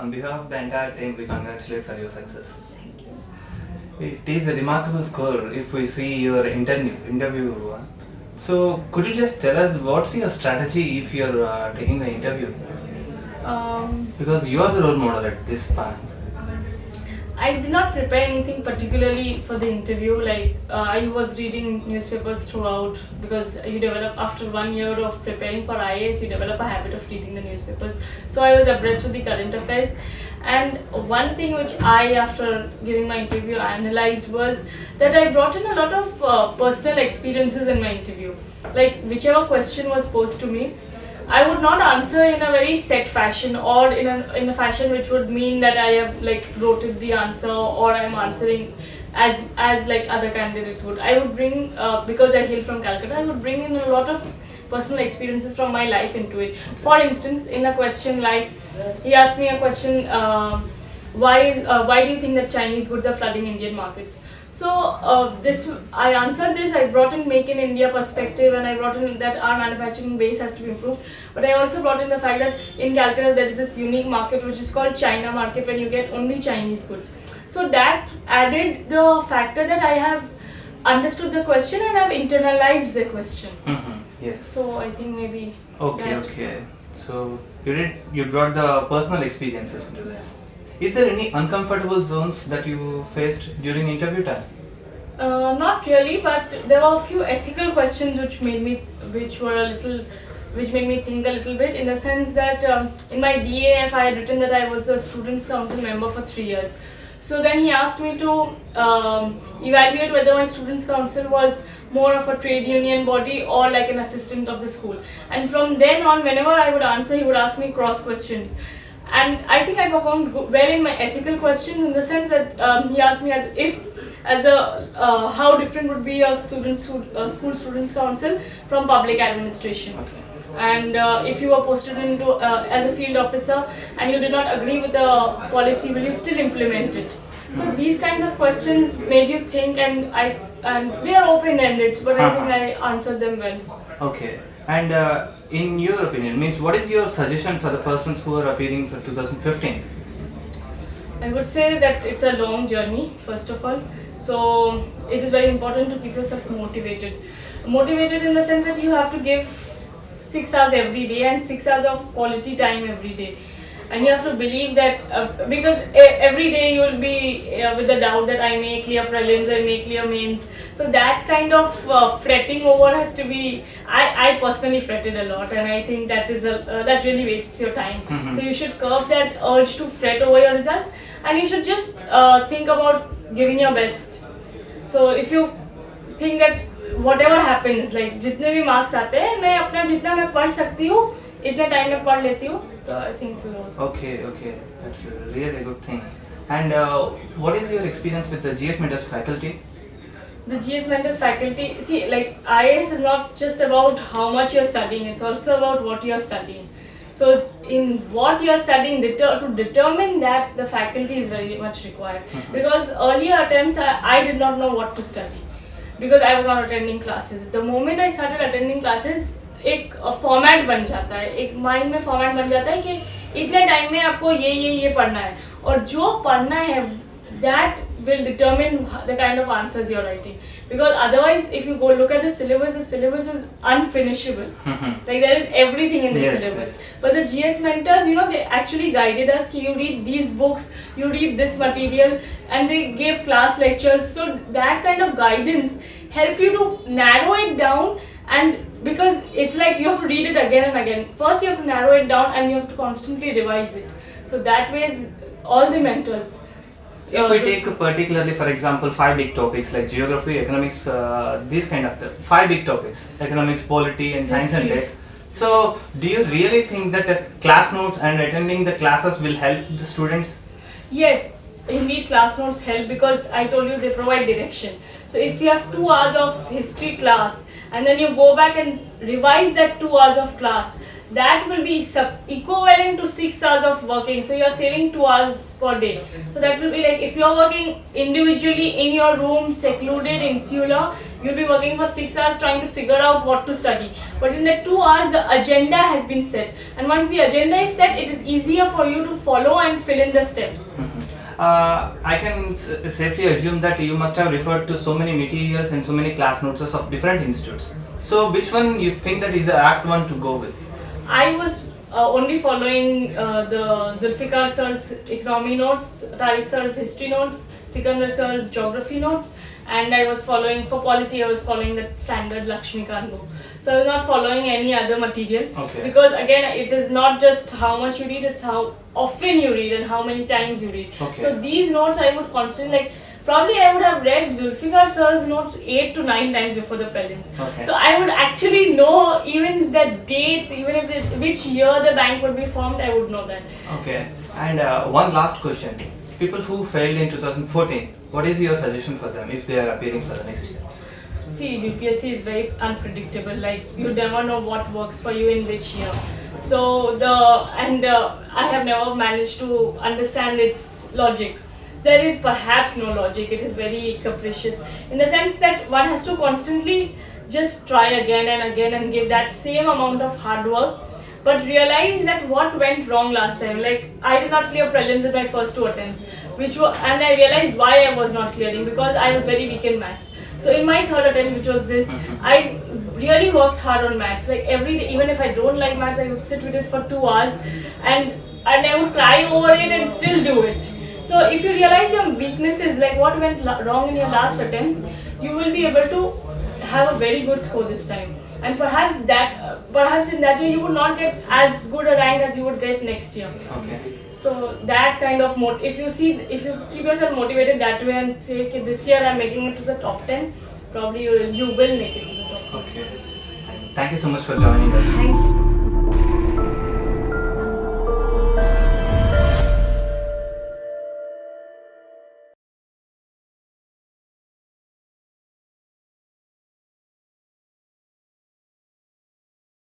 On behalf of the entire team, we congratulate for your success. Thank you. It is a remarkable score if we see your interview one. So, could you just tell us what's your strategy if you're taking the interview? Because you are the role model at this point. I did not prepare anything particularly for the interview. Like I was reading newspapers throughout, because you develop, after 1 year of preparing for IAS, you develop a habit of reading the newspapers. So I was abreast with the current affairs. And one thing which I, after giving my interview, analyzed was that I brought in a lot of personal experiences in my interview. Like whichever question was posed to me, I would not answer in a very set fashion, or in a fashion which would mean that I have like wrote the answer, or I am answering as like other candidates would. I would bring, because I hail from Calcutta, I would bring in a lot of personal experiences from my life into it. For instance, in a question like, he asked me a question, why do you think that Chinese goods are flooding Indian markets? So I answered this. I brought in Make in India perspective, and I brought in that our manufacturing base has to be improved. But I also brought in the fact that in Calcutta there is this unique market which is called China market, when you get only Chinese goods. So that added the factor that I have understood the question and I've internalized the question. Yes. So I think maybe. Okay. So you brought the personal experiences into that. Is there any uncomfortable zones that you faced during interview time? Not really, but there were a few ethical questions which made me think a little bit, in the sense that in my DAF I had written that I was a student council member for 3 years. So then he asked me to evaluate whether my students council was more of a trade union body or like an assistant of the school. And from then on, whenever I would answer, he would ask me cross questions. And I think I performed well in my ethical questions, in the sense that he asked me how different would be a school students council from public administration. Okay. And if you were posted into as a field officer and you did not agree with the policy, will you still implement it? So these kinds of questions made you think, and they are open-ended, but I think I answered them well. Okay. And in your opinion, what is your suggestion for the persons who are appearing for 2015? I would say that it's a long journey, first of all. So it is very important to keep yourself motivated. Motivated in the sense that you have to give 6 hours every day and 6 hours of quality time every day. And you have to believe that, because every day you will be with the doubt that I may clear prelims, I may clear mains. So that kind of fretting over has to be, I personally fretted a lot, and I think that that really wastes your time. So you should curb that urge to fret over your results, and you should just think about giving your best. So if you think that whatever happens, like जितने भी marks आते हैं, मैं अपना जितना मैं पढ़ सकती हूँ इतने टाइम में पढ़ लेती हूँ, तो I think Okay, that's a really good thing. And what is your experience with the GS Mentors faculty? The GS Mentors faculty, see, like IAS is not just about how much you're studying, it's also about what you're studying. So in what you're studying, to determine that, the faculty is very much required. Because earlier attempts, I did not know what to study, because I was not attending classes. The moment I started attending classes, एक format बन जाता है, एक mind में format बन जाता है कि इतने टाइम में आपको ये पढ़ना है, और जो पढ़ना है that will determine the kind of answers you're writing. Because otherwise, if you go look at the syllabus is unfinishable. Like there is everything in the syllabus. Yes. But the GS mentors, they actually guided us कि you read these books, you read this material, and they gave class lectures. So that kind of guidance help you to narrow it down, and because it's like you have to read it again and again. First you have to narrow it down, and you have to constantly revise it. So that way, all the mentors. If we take particularly, for example, 5 big topics like geography, economics, these kind of 5 big topics, economics, polity, and science and tech. So, do you really think that class notes and attending the classes will help the students? Yes, indeed, class notes help, because I told you they provide direction. So, if you have 2 hours of history class and then you go back and revise that 2 hours of class, that will be equivalent to 6 hours of working. So you are saving 2 hours per day. So that will be like if you are working individually in your room, secluded, insular, you'll be working for 6 hours trying to figure out what to study. But in the 2 hours, the agenda has been set. And once the agenda is set, it is easier for you to follow and fill in the steps. I can safely assume that you must have referred to so many materials and so many class notes of different institutes. So which one you think that is the apt one to go with? I was only following the Zulfikar sir's economy notes, Tariq sir's history notes, Sikandar sir's geography notes, and I was following, for polity, I was following the standard Lakshmikant book. So I was not following any other material. Okay. Because again, it is not just how much you read, it's how often you read and how many times you read. Okay. So these notes I would constantly, like, probably I would have read Zulfikar sir's notes 8 to 9 times before the prelims. Okay. So I would actually know even the dates, even if which year the bank would be formed, I would know that. Okay. And one last question. People who failed in 2014, what is your suggestion for them if they are appearing for the next year? See, UPSC is very unpredictable. Like, you never know what works for you in which year. So I have never managed to understand its logic. There is perhaps no logic. It is very capricious in the sense that one has to constantly just try again and again and give that same amount of hard work, but realize that what went wrong last time. Like, I did not clear prelims in my first 2 attempts, and I realized why I was not clearing, because I was very weak in maths. So in my 3rd attempt, which was this, I really worked hard on maths. Like, every day, even if I don't like maths, I would sit with it for 2 hours and I would cry over it and still do it. So if you realize your weaknesses, like what went wrong in your last attempt, you will be able to have a very good score this time. And perhaps in that year you would not get as good a rank as you would get next year. Okay. So that kind of if you keep yourself motivated that way and say, okay, this year I'm making it to the top 10, probably you will make it to the top 10. Okay. Thank you so much for joining us. Thank you.